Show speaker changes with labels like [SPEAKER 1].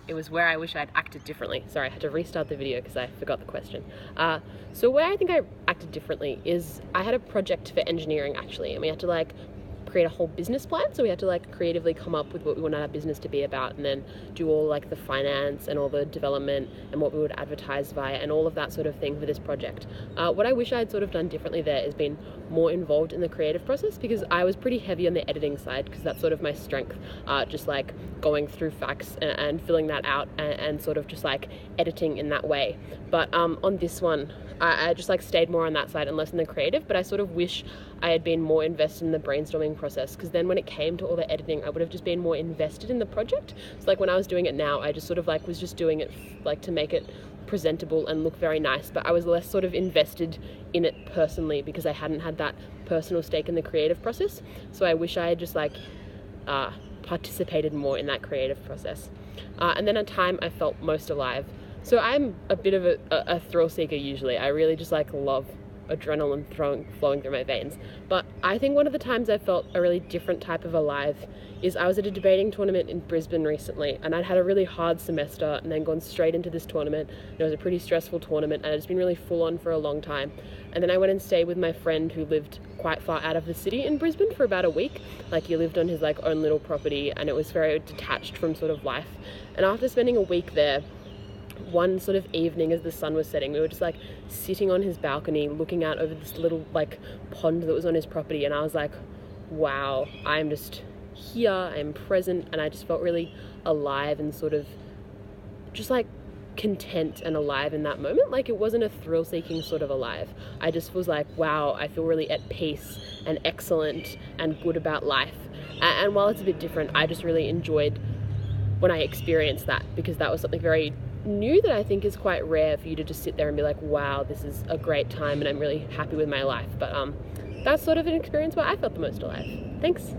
[SPEAKER 1] it was where I wish I'd acted differently. Sorry, I had to restart the video because I forgot the question. So where I think I acted differently is I had a project for engineering actually, and we had to like create a whole business plan. So we had to like creatively come up with what we wanted our business to be about, and then do all like the finance and all the development and what we would advertise via and all of that sort of thing for this project. What I wish I had sort of done differently there is been more involved in the creative process, because I was pretty heavy on the editing side because that's sort of my strength, just like going through facts and filling that out and sort of just like editing in that way. But on this one, I just like stayed more on that side and less in the creative, but I sort of wish I had been more invested in the brainstorming process, because then when it came to all the editing, I would have just been more invested in the project. So like when I was doing it now, I just sort of like was just doing it like to make it presentable and look very nice, but I was less sort of invested in it personally because I hadn't had that personal stake in the creative process. So I wish I had just like participated more in that creative process. And then at time I felt most alive. So I'm a bit of a thrill seeker usually. I really just like love adrenaline flowing through my veins. But I think one of the times I felt a really different type of alive is I was at a debating tournament in Brisbane recently, and I'd had a really hard semester and then gone straight into this tournament. It was a pretty stressful tournament and it's been really full on for a long time. And then I went and stayed with my friend who lived quite far out of the city in Brisbane for about a week. Like he lived on his like own little property and it was very detached from sort of life. And after spending a week there, one sort of evening as the sun was setting, we were just like sitting on his balcony looking out over this little like pond that was on his property, and I was like, wow, I'm just here, I'm present, and I just felt really alive and sort of just like content and alive in that moment. Like it wasn't a thrill-seeking sort of alive. I just was like, wow, I feel really at peace and excellent and good about life. And while it's a bit different, I just really enjoyed when I experienced that, because that was something very new that I think is quite rare for you to just sit there and be like, wow, this is a great time and I'm really happy with my life. But that's sort of an experience where I felt the most alive. Thanks.